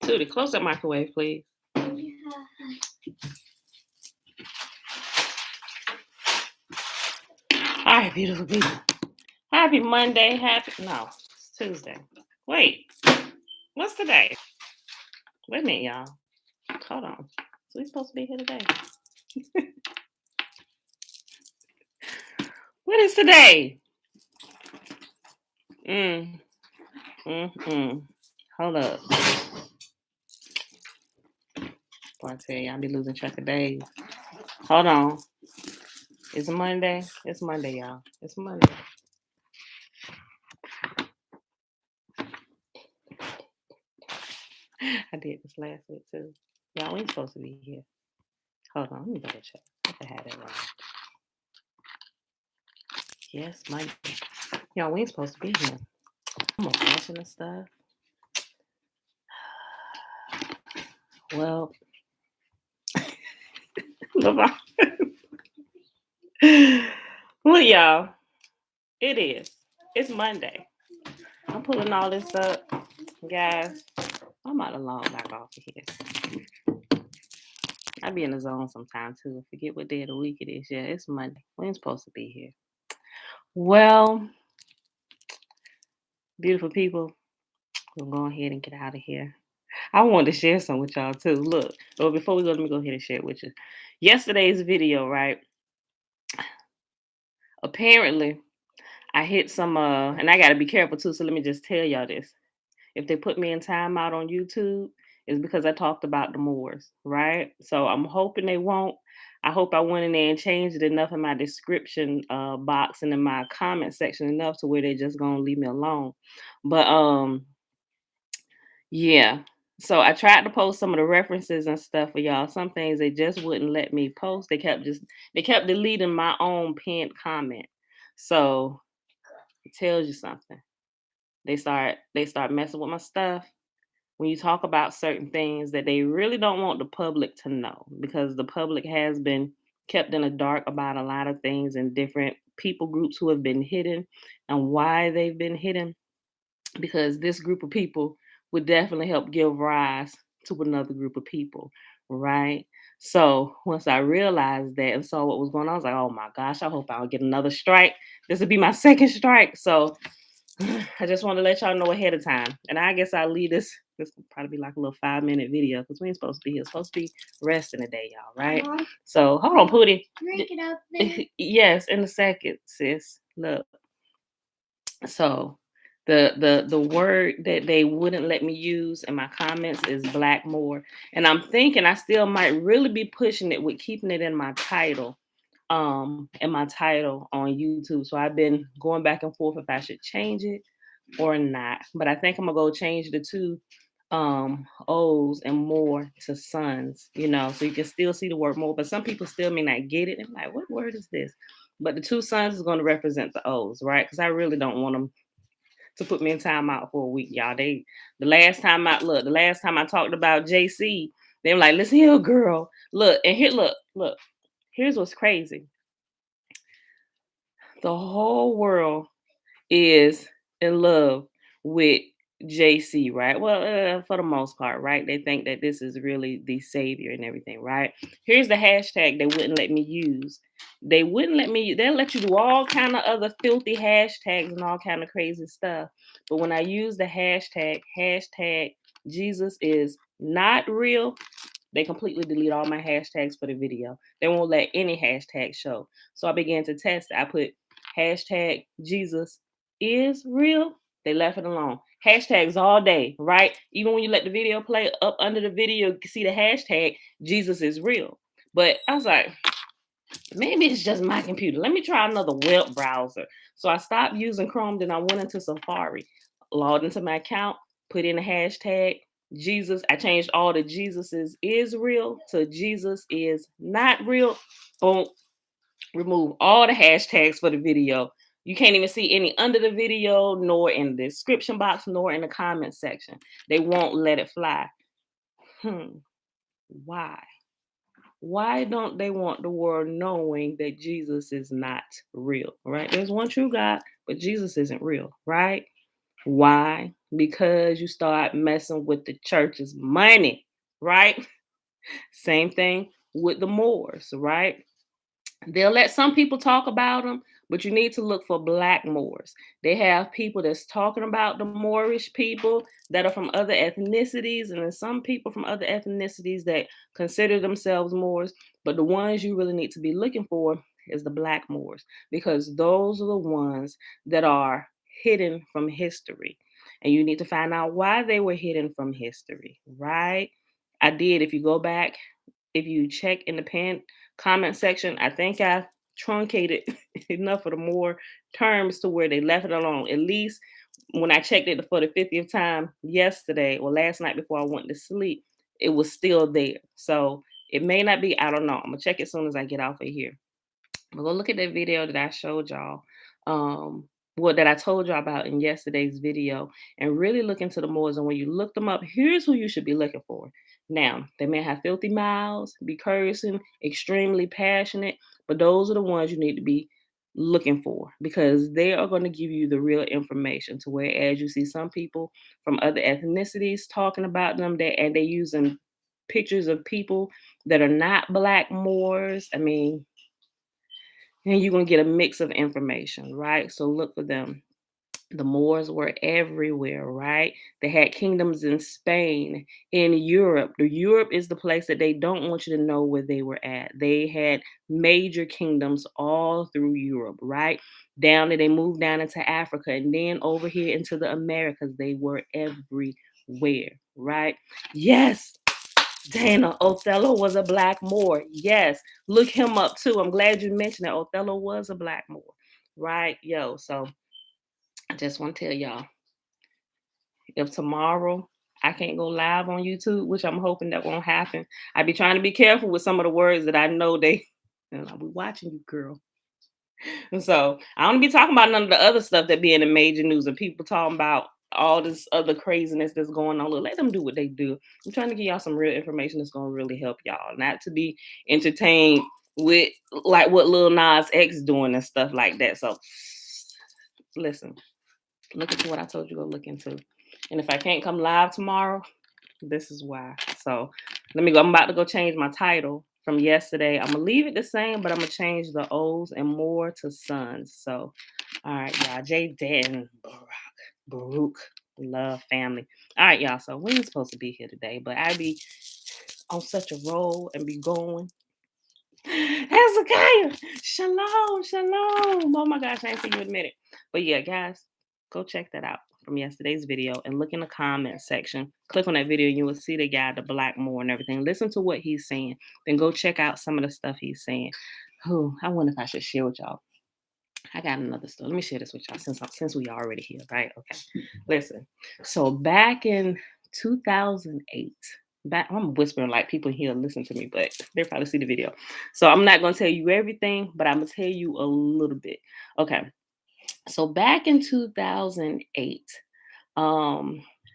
Tootie, close that microwave, please. All right, beautiful people. Happy Monday. No, it's Tuesday. Wait, what's today? Wait a minute, y'all. Hold on. So we supposed to be here today? What is today? Hold up. Boy, I tell you, I'll be losing track of days. Hold on. It's Monday. It's Monday, y'all. It's Monday. I did this last week too. Y'all, we ain't supposed to be here. Hold on, let me double check. I had it wrong. Yes, Monday. Y'all, we ain't supposed to be here. I'm washing the stuff. Well, look, y'all. It is. It's Monday. I'm pulling all this up, guys. I'm out of long back off of here. I be in the zone sometimes too. Forget what day of the week it is. Yeah, it's Monday. We ain't supposed to be here. Well, beautiful people, we'll go ahead and get out of here. I wanted to share some with y'all too. Look, but before we go, let me go ahead and share it with you. Yesterday's video, right? Apparently, I hit some and I gotta be careful too, so let me just tell y'all this. If they put me in timeout on YouTube, it's because I talked about the Moors, right? So I'm hoping they won't. I hope I went in there and changed it enough in my description box and in my comment section enough to where they're just gonna leave me alone. But yeah. So I tried to post some of the references and stuff for y'all. Some things they just wouldn't let me post. They kept deleting my own pinned comment. So it tells you something. They start messing with my stuff when you talk about certain things that they really don't want the public to know, because the public has been kept in the dark about a lot of things and different people groups who have been hidden and why they've been hidden, because this group of people would definitely help give rise to another group of people, right? So once I realized that and saw what was going on, I was like, oh my gosh, I hope I don't get another strike. This would be my second strike. So I just want to let y'all know ahead of time. And I guess I'll leave this. This will probably be like a little 5-minute video because we ain't supposed to be here. It's supposed to be resting today, y'all, right? So hold on, Pootie. Drink it up there. Yes, in a second, sis. Look. So the word that they wouldn't let me use in my comments is Blackmore. And I'm thinking I still might really be pushing it with keeping it in my title. On YouTube. So I've been going back and forth if I should change it or not. But I think I'm gonna go change the two O's and more to sons, so you can still see the word more, but some people still may not get it. And like, what word is this? But the two sons is going to represent the O's, right? Because I really don't want them to put me in timeout for a week, y'all. The last time I talked about JC, they were like, listen here, girl. Look, and here, look. Here's what's crazy. The whole world is in love with JC, right? Well, for the most part, right? They think that this is really the savior and everything, right? Here's the hashtag they wouldn't let me use. They'll let you do all kind of other filthy hashtags and all kind of crazy stuff. But when I use the hashtag Jesus is not real, they completely delete all my hashtags for the video. They won't let any hashtag show. So I began to test it. I put hashtag Jesus is real. They left it alone. Hashtags all day, right? Even when you let the video play, up under the video, you can see the hashtag Jesus is real. But I was like, maybe it's just my computer. Let me try another web browser. So I stopped using Chrome, then I went into Safari, logged into my account, put in the hashtag Jesus. I changed all the Jesuses is real to Jesus is not real. Boom. Remove all the hashtags for the video. You can't even see any under the video, nor in the description box, nor in the comment section. They won't let it fly. Why? Why don't they want the world knowing that Jesus is not real, right? There's one true God, but Jesus isn't real, right? Why? Because you start messing with the church's money, right? Same thing with the Moors, right? They'll let some people talk about them, but you need to look for black Moors. They have people that's talking about the Moorish people that are from other ethnicities, and then some people from other ethnicities that consider themselves Moors. But the ones you really need to be looking for is the black Moors, because those are the ones that are hidden from history. And you need to find out why they were hidden from history, right? I did. If you go back, if you check in the comment section, I think I truncated enough of the more terms to where they left it alone. At least when I checked it for the 50th time yesterday or last night before I went to sleep, it was still there. So it may not be, I don't know. I'm gonna check it as soon as I get off of here. But go look at that video that I showed y'all. What that I told y'all about in yesterday's video, and really look into the Moors. And when you look them up, here's who you should be looking for. Now, they may have filthy mouths, be cursing, extremely passionate, but those are the ones you need to be looking for, because they are going to give you the real information. To whereas you see some people from other ethnicities talking about them, and they using pictures of people that are not black Moors. I mean, and you're gonna get a mix of information, right? So look for them. The Moors were everywhere, right? They had kingdoms in Spain, in Europe. The Europe is the place that they don't want you to know where they were at. They had major kingdoms all through Europe, right? Down there, they moved down into Africa, and then over here into the Americas. They were everywhere, right? Yes, Dana, Othello was a black Moor. Yes, look him up too. I'm glad you mentioned that Othello was a black Moor, right? Yo, so I just want to tell y'all, if tomorrow I can't go live on YouTube, which I'm hoping that won't happen, I be trying to be careful with some of the words that I know they, and I'll be watching you, girl. And so I don't be talking about none of the other stuff that be in the major news and people talking about all this other craziness that's going on. Look, let them do what they do. I'm trying to give y'all some real information that's gonna really help y'all, not to be entertained with like what Lil Nas X doing and stuff like that. So listen, look into what I told you to look into. And if I can't come live tomorrow, this is why. So let me go. I'm about to go change my title from yesterday. I'm gonna leave it the same, but I'm gonna change the O's and more to sons. So, all right, y'all. Jaden, Baruch, love family. All right, y'all. So we ain't supposed to be here today, but I be on such a roll and be going. Hezekiah, shalom, shalom. Oh my gosh, I ain't seen you in a minute. But yeah, guys, go check that out from yesterday's video and look in the comment section. Click on that video, and you will see the guy, the black Moor and everything. Listen to what he's saying. Then go check out some of the stuff he's saying. Oh, I wonder if I should share with y'all. I got another story. Let me share this with y'all since we already here, right? Okay. Listen. So back in 2008, I'm whispering like people here listen to me, but they probably see the video. So I'm not gonna tell you everything, but I'm gonna tell you a little bit. Okay. So back in 2008,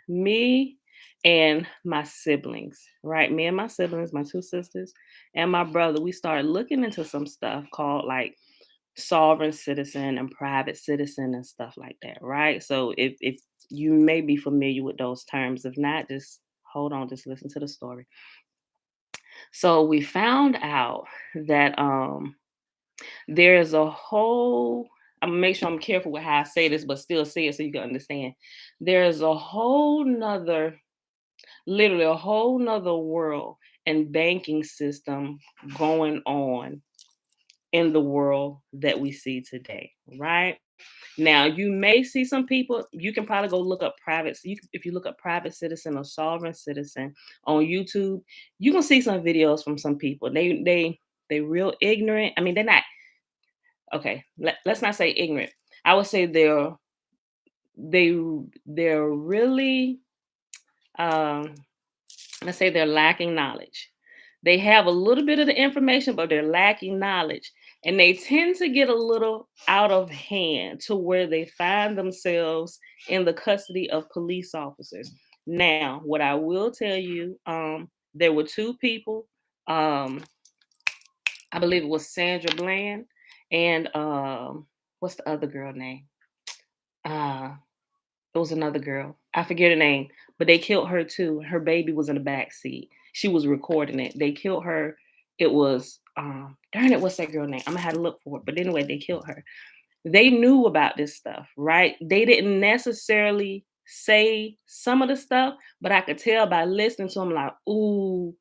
me and my siblings, right? Me and my siblings, my two sisters, and my brother, we started looking into some stuff called like sovereign citizen and private citizen and stuff like that, right? So if you may be familiar with those terms, if not, just hold on, just listen to the story. So we found out that there's a whole, I'm gonna make sure I'm careful with how I say this, but still say it so you can understand. There's a whole nother, literally a whole nother world and banking system going on in the world that we see today, right? Now, you may see some people, you can probably go look up private, if you look up private citizen or sovereign citizen on YouTube, you can see some videos from some people. They real ignorant. I mean, they're not, okay, let's not say ignorant. I would say they they're really um let's say they're lacking knowledge. They have a little bit of the information, but they're lacking knowledge. And they tend to get a little out of hand to where they find themselves in the custody of police officers. Now, what I will tell you, there were two people. Um, I believe it was Sandra Bland and what's the other girl name? Uh, It was another girl. I forget her name, but they killed her too. Her baby was in the back seat. She was recording it. They killed her. It was darn it, what's that girl name? I'm gonna have to look for it. But anyway, they killed her. They knew about this stuff, right? They didn't necessarily say some of the stuff, but I could tell by listening to them, like, ooh,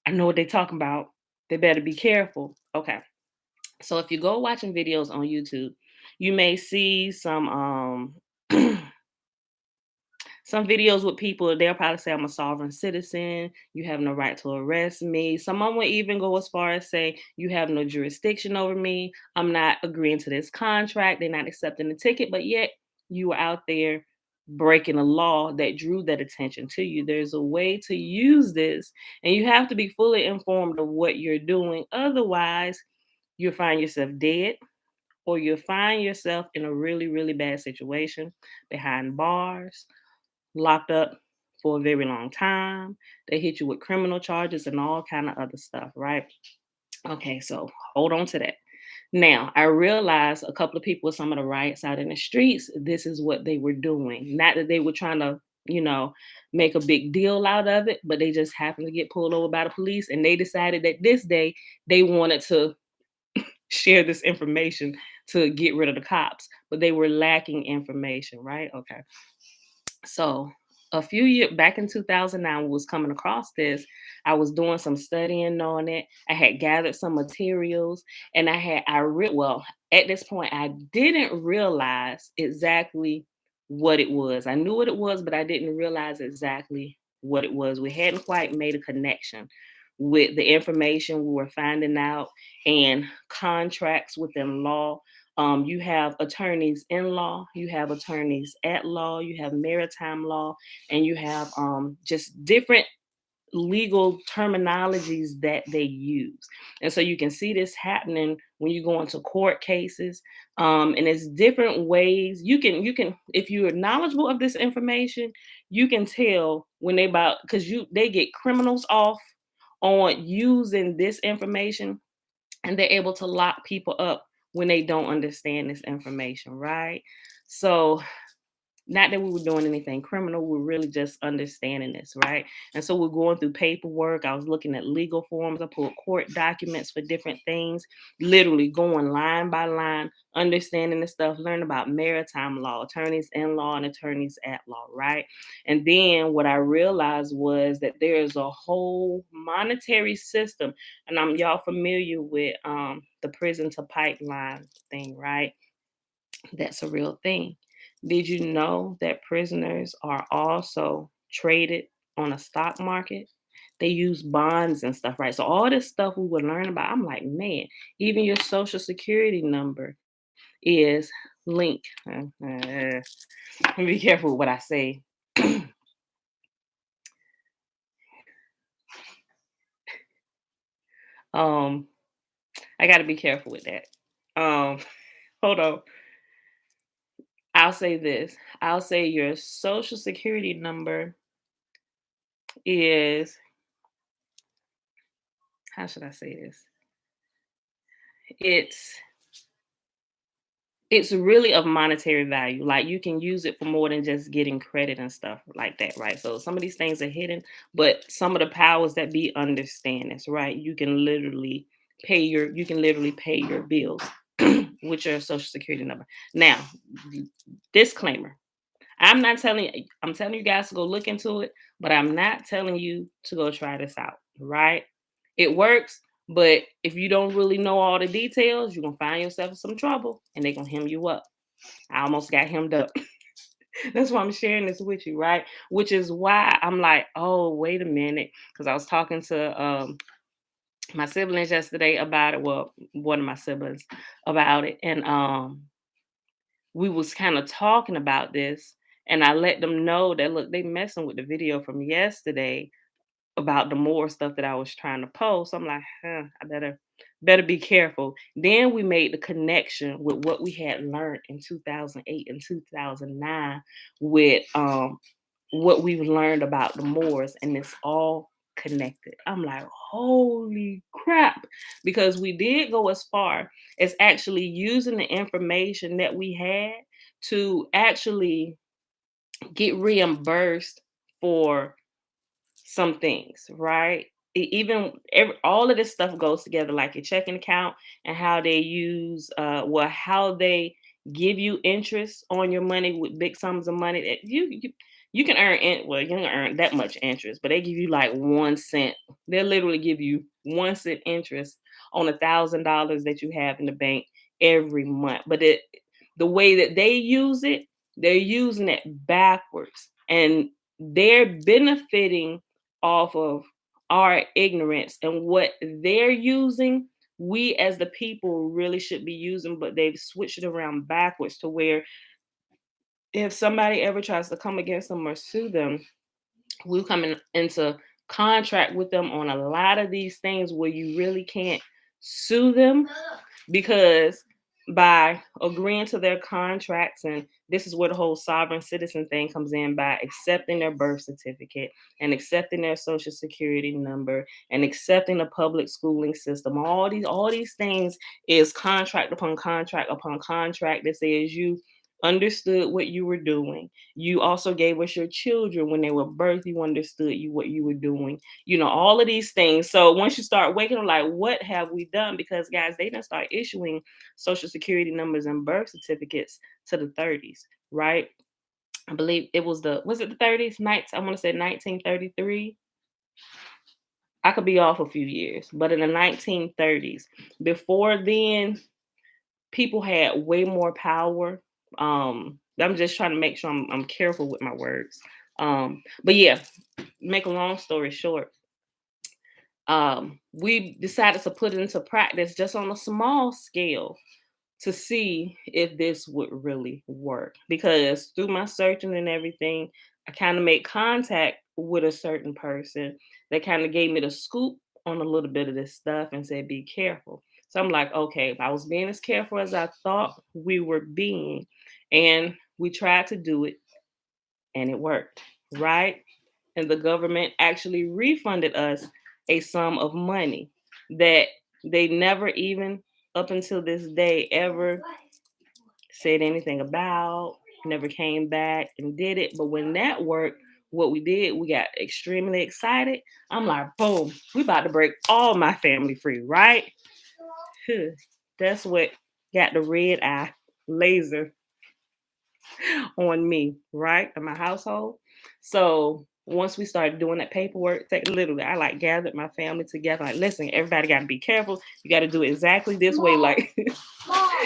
I know what they're talking about. They better be careful. Okay. So if you go watching videos on YouTube, you may see some videos with people, they'll probably say, I'm a sovereign citizen. You have no right to arrest me. Someone will even go as far as say, you have no jurisdiction over me. I'm not agreeing to this contract. They're not accepting the ticket, but yet you are out there breaking a law that drew that attention to you. There's a way to use this, and you have to be fully informed of what you're doing. Otherwise, you'll find yourself dead, or you'll find yourself in a really, really bad situation behind bars, locked up for a very long time. They hit you with criminal charges and all kind of other stuff, right? Okay, so hold on to that. Now, I realized a couple of people with some of the riots out in the streets, this is what they were doing. Not that they were trying to, you know, make a big deal out of it, but they just happened to get pulled over by the police, and they decided that this day they wanted to share this information to get rid of the cops, but they were lacking information, right? Okay. So a few years back in 2009, was coming across this. I was doing some studying on it. I had gathered some materials, and well, at this point I didn't realize exactly what it was. I knew what it was, but I didn't realize exactly what it was. We hadn't quite made a connection with the information we were finding out and contracts within law. You have attorneys in law, you have attorneys at law, you have maritime law, and you have just different legal terminologies that they use. And so you can see this happening when you go into court cases. And it's different ways you can if you're knowledgeable of this information, you can tell when they about because they get criminals off on using this information, and they're able to lock people up when they don't understand this information, right? So, not that we were doing anything criminal, we're really just understanding this, right? And so we're going through paperwork. I was looking at legal forms. I pulled court documents for different things, literally going line by line, understanding the stuff, learn about maritime law, attorneys in law, and attorneys at law, right? And then what I realized was that there is a whole monetary system, and I'm y'all familiar with the prison to pipeline thing, right? That's a real thing. Did you know that prisoners are also traded on a stock market? They use bonds and stuff, right? So all this stuff we would learn about, I'm like, man, even your social security number is linked. Be careful what I say. um, I got to be careful with that. Um, hold on. I'll say this. I'll say your social security number is, how should I say this? It's it's really of monetary value. Like, you can use it for more than just getting credit and stuff like that, right? So some of these things are hidden, but some of the powers that be understand this, right? You can literally pay your bills with your social security number. Now, disclaimer. I'm telling you guys to go look into it, but I'm not telling you to go try this out, right? It works, but if you don't really know all the details, you're gonna find yourself in some trouble, and they're gonna hem you up. I almost got hemmed up. That's why I'm sharing this with you, right? Which is why I'm like, oh, wait a minute. Because I was talking to my siblings yesterday about it. Well, one of my siblings about it. And we was kind of talking about this. And I let them know that, look, they messing with the video from yesterday about the more stuff that I was trying to post. I'm like, I better be careful. Then we made the connection with what we had learned in 2008 and 2009 with what we've learned about the Moors, and it's all connected. I'm like, holy crap. Because we did go as far as actually using the information that we had to actually get reimbursed for some things, right? All of this stuff goes together, like your checking account and how they use, how they give you interest on your money with big sums of money. You can earn, you can earn that much interest, but they give you like 1 cent. They'll literally give you 1 cent interest on $1,000 that you have in the bank every month. But the way that they use it, they're using it backwards, and they're benefiting off of our ignorance, and what they're using, we as the people really should be using, but they've switched it around backwards to where if somebody ever tries to come against them or sue them, we come into contract with them on a lot of these things where you really can't sue them, because by agreeing to their contracts, and this is where the whole sovereign citizen thing comes in, by accepting their birth certificate and accepting their social security number and accepting the public schooling system, all these things is contract upon contract upon contract that says you understood what you were doing. You also gave us your children when they were birthed. You understood what you were doing. All of these things. So once you start waking up, like, what have we done? Because guys, they didn't start issuing social security numbers and birth certificates to the 30s, right? I believe it was it the 30s? Nights, I want to say 1933. I could be off a few years, but in the 1930s. Before then, people had way more power. I'm just trying to make sure I'm careful with my words. But yeah, make a long story short, we decided to put it into practice just on a small scale to see if this would really work. Because through my searching and everything, I kind of made contact with a certain person that kind of gave me the scoop on a little bit of this stuff and said, be careful. So I'm like, okay, if I was being as careful as I thought we were being, and we tried to do it and it worked, right? And the government actually refunded us a sum of money that they never even, up until this day, ever said anything about, never came back and did it. But when that worked, what we did, we got extremely excited. I'm like, boom, we about to break all my family free, right? That's what got the red eye laser on me, right? In my household. So once we started doing that paperwork, literally, I like gathered my family together. Like, listen, everybody got to be careful. You got to do it exactly this way. Like,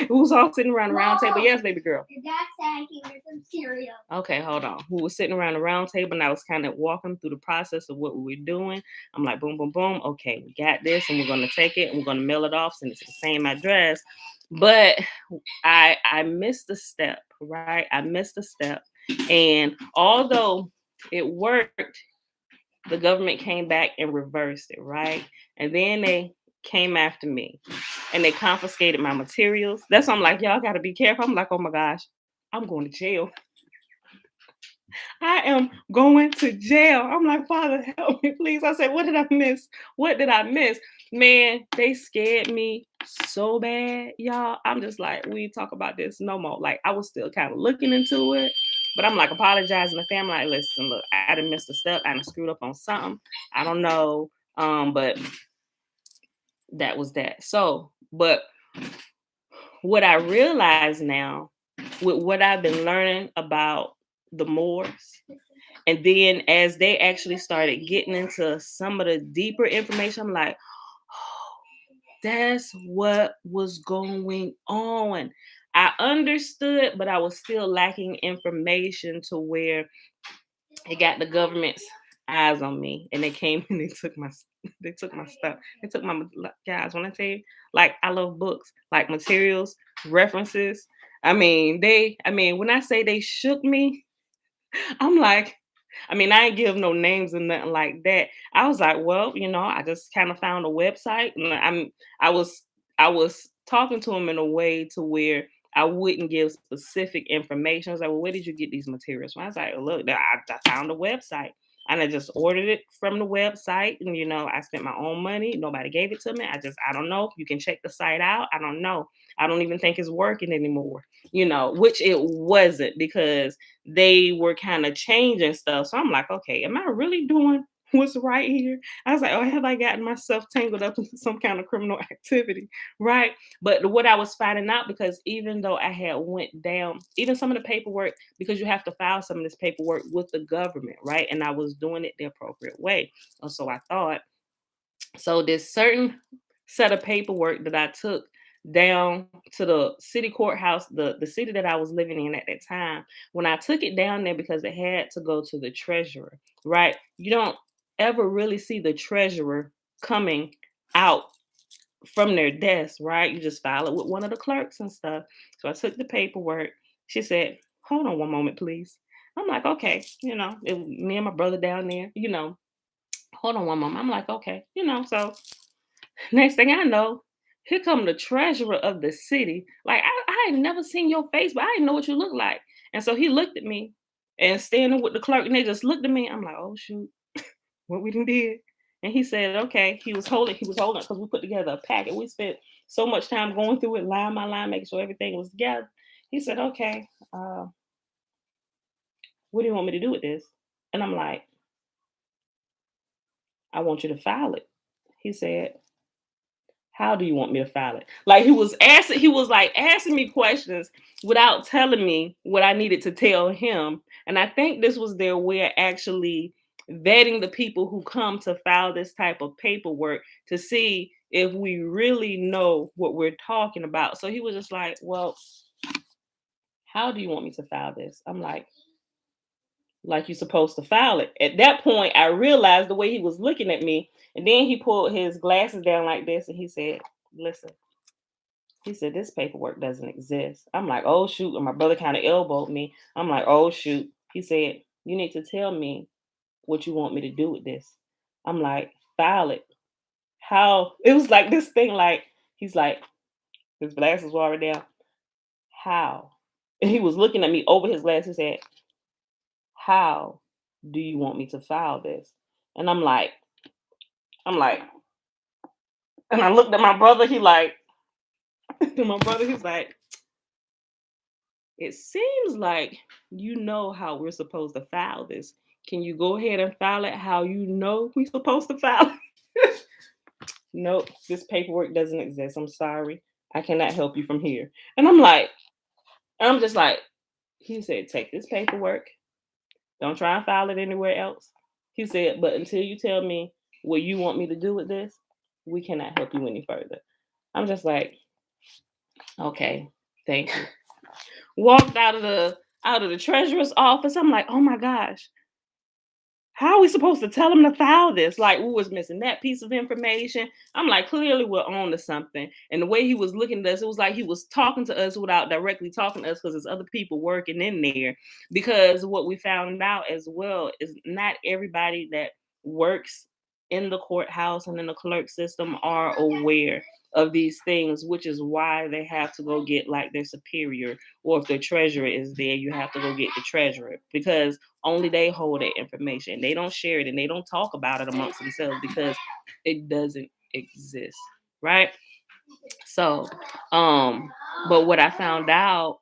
who's all sitting around the round table? Yes, baby girl. Your dad said he wanted some cereal. Okay, hold on. We were sitting around the round table, and I was kind of walking through the process of what we were doing. I'm like, boom, boom, boom. Okay, we got this, and we're going to take it, and we're going to mail it off, send it to the same address. But I missed a step, right? I missed a step. And although it worked, the government came back and reversed it, right? And then they came after me and they confiscated my materials. That's why I'm like, y'all got to be careful. I'm like, oh my gosh, I'm going to jail. I am going to jail. I'm like, Father, help me, please. I said, what did I miss? What did I miss? Man, they scared me so bad, y'all. I'm just like, we talk about this no more. Like, I was still kind of looking into it, but I'm like apologizing to family. Like, listen, look, I done missed a step. I done screwed up on something. I don't know. But that was that. So, but what I realize now with what I've been learning about the Moors, and then as they actually started getting into some of the deeper information, I'm like, oh, that's what was going on. I understood, but I was still lacking information to where it got the government's eyes on me, and they came and they took my stuff. They took my, guys. When I tell you, like, I love books, like materials, references. When I say they shook me, I'm like, I ain't give no names and nothing like that. I was like, well, I just kind of found a website, and I was I was talking to him in a way to where I wouldn't give specific information. I was like, well, where did you get these materials from? I was like, look, I found a website. And I just ordered it from the website. And, I spent my own money. Nobody gave it to me. I don't know. You can check the site out. I don't know. I don't even think it's working anymore, which it wasn't because they were kind of changing stuff. So I'm like, okay, am I really doing what's right here? I was like, oh, have I gotten myself tangled up in some kind of criminal activity? Right. But what I was finding out, because even though I had went down, even some of the paperwork, because you have to file some of this paperwork with the government, right? And I was doing it the appropriate way. Or so I thought. So this certain set of paperwork that I took down to the city courthouse, the city that I was living in at that time, when I took it down there because it had to go to the treasurer, right? You don't ever really see the treasurer coming out from their desk, right? You just file it with one of the clerks and stuff. So I took the paperwork. She said, hold on one moment, please. I'm like, okay, me and my brother down there, hold on one moment. I'm like, okay, so next thing I know, here come the treasurer of the city. Like, I had never seen your face, but I didn't know what you look like. And so he looked at me and standing with the clerk, and they just looked at me. I'm like, oh shoot, what we done did. And he said, okay, he was holding because we put together a packet. We spent so much time going through it line by line, making sure everything was together. He said, okay, what do you want me to do with this? And I'm like, I want you to file it. He said, how do you want me to file it? Like he was like asking me questions without telling me what I needed to tell him. And I think this was their way of actually vetting the people who come to file this type of paperwork to see if we really know what we're talking about. So he was just like, well, how do you want me to file this? I'm like you're supposed to file it. At that point, I realized the way he was looking at me. And then he pulled his glasses down like this and he said, listen, he said, this paperwork doesn't exist. I'm like, oh, shoot. And my brother kind of elbowed me. I'm like, oh, shoot. He said, you need to tell me what you want me to do with this. I'm like, file it. How? It was like this thing, like, he's like, his glasses were already down. How? And he was looking at me over his glasses. He said, how do you want me to file this? And I'm like, and I looked at my brother. My brother, he's like, it seems like you know how we're supposed to file this. Can you go ahead and file it how you know we're supposed to file it? Nope, this paperwork doesn't exist. I'm sorry. I cannot help you from here. And I'm just like, he said, take this paperwork. Don't try and file it anywhere else. He said, but until you tell me what you want me to do with this, we cannot help you any further. I'm just like, okay, thank you. Walked out of the treasurer's office. I'm like, oh my gosh, how are we supposed to tell him to file this? Like, we was missing that piece of information. I'm like, clearly we're on to something. And the way he was looking at us, it was like he was talking to us without directly talking to us because there's other people working in there. Because what we found out as well is not everybody that works in the courthouse and in the clerk system are aware of these things, which is why they have to go get like their superior, or if the treasurer is there, you have to go get the treasurer because only they hold that information. They don't share it and they don't talk about it amongst themselves because it doesn't exist, right? So, but what I found out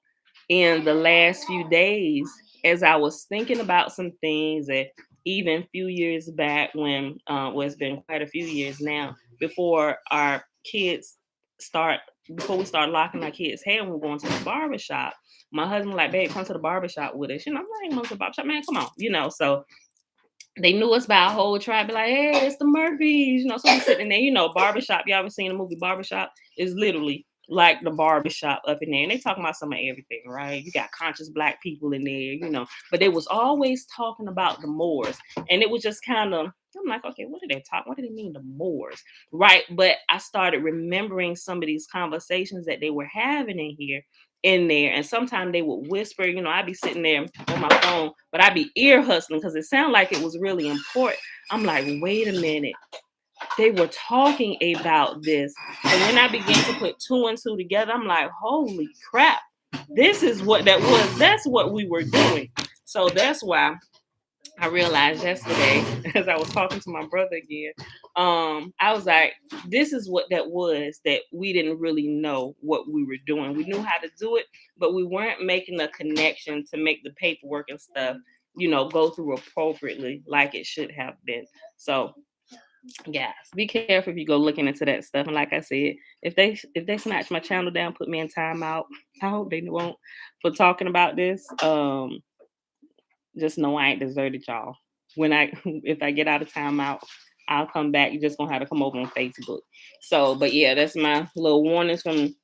in the last few days, as I was thinking about some things that even a few years back when, well, it's been quite a few years now, before our kids start, before we start locking our kids' hair and we're going to the barber shop, my husband like, babe, come to the barber shop with us. I'm like, I ain't going to the barber shop, man, come on, so they knew us by a whole tribe, be like, hey, it's the Murphys, so we sitting there, barbershop. Y'all ever seen the movie Barbershop? Is literally like the barbershop up in there. And they talking about some of everything, right? You got conscious black people in there, but they was always talking about the Moors. And it was just kind of, I'm like, okay, what did they talk? What did they mean, the Moors? Right. But I started remembering some of these conversations that they were having in there. And sometimes they would whisper, I'd be sitting there on my phone, but I'd be ear hustling because it sounded like it was really important. I'm like, wait a minute. They were talking about this. And when I began to put two and two together, I'm like, holy crap. This is what that was. That's what we were doing. So that's why I realized yesterday as I was talking to my brother again, I was like, this is what that was that we didn't really know what we were doing. We knew how to do it, but we weren't making a connection to make the paperwork and stuff, go through appropriately like it should have been. So guys, be careful if you go looking into that stuff. And like I said, if they snatch my channel down, put me in timeout. I hope they won't for talking about this. Just know I ain't deserted y'all. When I if I get out of timeout, I'll come back. You just gonna have to come over on Facebook. So, but yeah, that's my little warnings from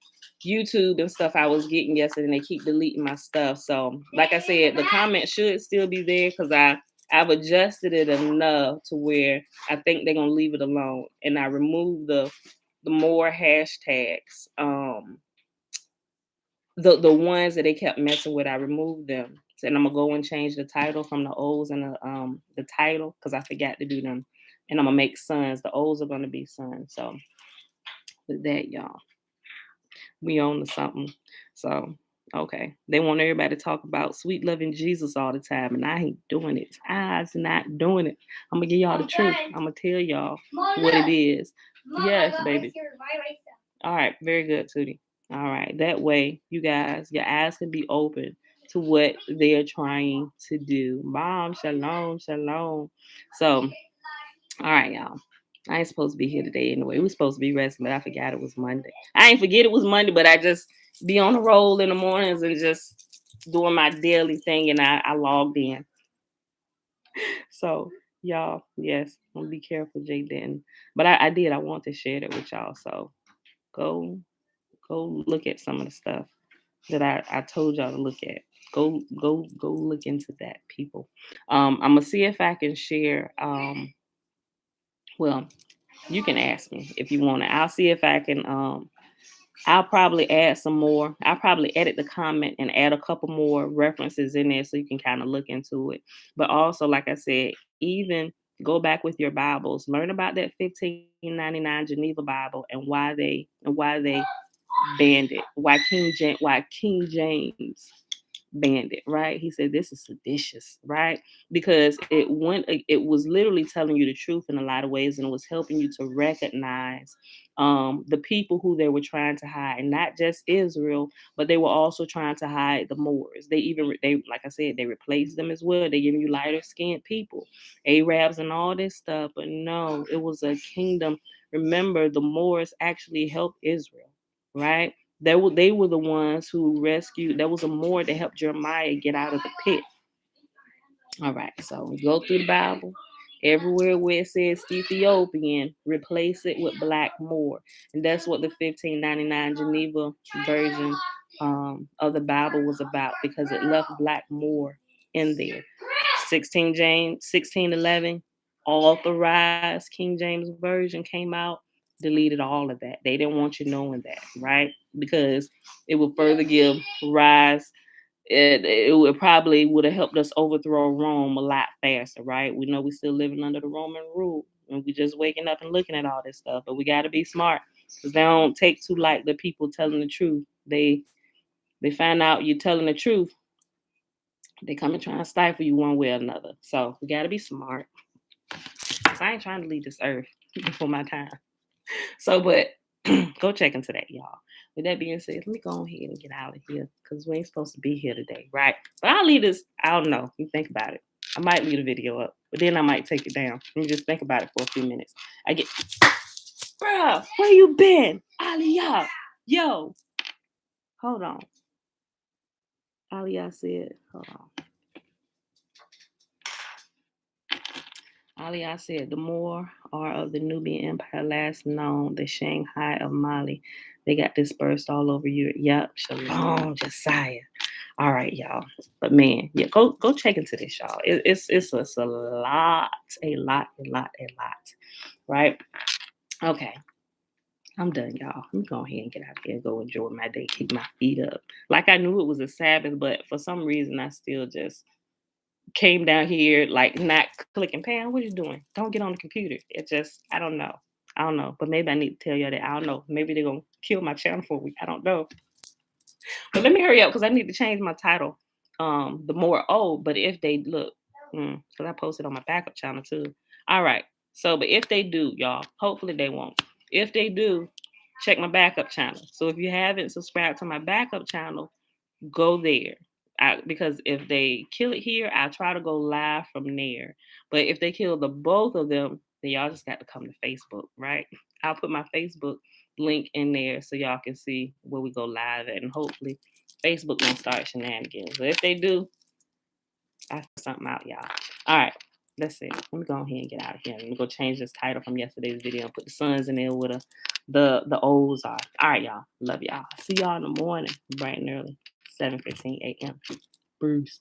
YouTube and stuff I was getting yesterday, and they keep deleting my stuff. So, like I said, the comments should still be there because I've adjusted it enough to where I think they're gonna leave it alone, and I removed the more hashtags. The ones that they kept messing with, I removed them. And I'm gonna go and change the title from the O's and the title because I forgot to do them. And I'm gonna make sons. The O's are gonna be sons. So with that, y'all, we on to something. So okay, they want everybody to talk about sweet loving Jesus all the time, and I ain't doing it. I's not doing it. I'm gonna give y'all the truth. I'm gonna tell y'all what it is. Yes, baby. All right, very good, Tootie. All right, that way, you guys, your eyes can be open to what they're trying to do. Mom, shalom, shalom. So, all right, y'all. I ain't supposed to be here today anyway. We're supposed to be resting, but I forgot it was Monday. I ain't forget it was Monday, but I just be on the roll in the mornings and just doing my daily thing, and I logged in. So, y'all, yes, I'm gonna be careful, Jay Denton. But I did. I want to share that with y'all. So go go look at some of the stuff that I told y'all to look at. Go look into that, people. I'm gonna see if I can share. Well, you can ask me if you want to. I'll see if I can. I'll probably add some more. I'll probably edit the comment and add a couple more references in there so you can kind of look into it. But also, like I said, even go back with your Bibles, learn about that 1599 Geneva Bible and why they banned it. Why King James banned it, right? He said this is seditious, right? Because it was literally telling you the truth in a lot of ways, and it was helping you to recognize the people who they were trying to hide, not just Israel, but they were also trying to hide the Moors. They like I said, they replaced them as well. They giving you lighter skinned people, Arabs and all this stuff, but no, it was a kingdom. Remember, the Moors actually helped Israel, right? They were the ones who rescued. There was a Moor that helped Jeremiah get out of the pit. All right, so we go through the Bible. Everywhere where it says Ethiopian, replace it with Black Moor. And that's what the 1599 Geneva version of the Bible was about because it left Black Moor in there. 1611, authorized King James Version came out, deleted all of that. They didn't want you knowing that, right? Because it would further give rise it would have helped us overthrow Rome a lot faster, right? We know we're still living under the Roman rule, and we just waking up and looking at all this stuff. But we got to be smart because they don't take to like the people telling the truth. They find out you're telling the truth, they come and try and stifle you one way or another. So we got to be smart. Cause I ain't trying to leave this earth before my time. So, but go check into that, y'all. With that being said, let me go ahead and get out of here because we ain't supposed to be here today, right? But I'll leave this. I don't know. You think about it. I might leave the video up, but then I might take it down. Let me just think about it for a few minutes. Bruh, where you been? Aliyah. Yo, hold on. Aliyah said, hold on. Aliyah said, the more are of the Nubian Empire last known, the Shanghai of Mali. They got dispersed all over Europe. Yep, shalom, Josiah. All right, y'all. But man, yeah, go check into this, y'all. It's a lot, right? Okay, I'm done, y'all. I'm going ahead and get out there and go enjoy my day, keep my feet up. Like I knew it was a Sabbath, but for some reason I still just came down here like not clicking. Pam, what are you doing? Don't get on the computer. It just I don't know. I don't know. But maybe I need to tell you that. I don't know. Maybe they're gonna kill my channel for a week. I don't know. But let me hurry up because I need to change my title. The more but if they look, Because I posted on my backup channel too. All right. So, but if they do, y'all, hopefully they won't. If they do, check my backup channel. So if you haven't subscribed to my backup channel, go there. Because if they kill it here, I'll try to go live from there. But if they kill the both of them, then y'all just got to come to Facebook, right? I'll put my Facebook link in there so y'all can see where we go live at, and hopefully Facebook won't start shenanigans. But if they do, I figure something out, y'all. All right, let's see. Let me go ahead and get out of here. Let me go change this title from yesterday's video and put the suns in there with the O's are. All right, y'all. Love y'all. See y'all in the morning, bright and early, 7:15 a.m. Bruce.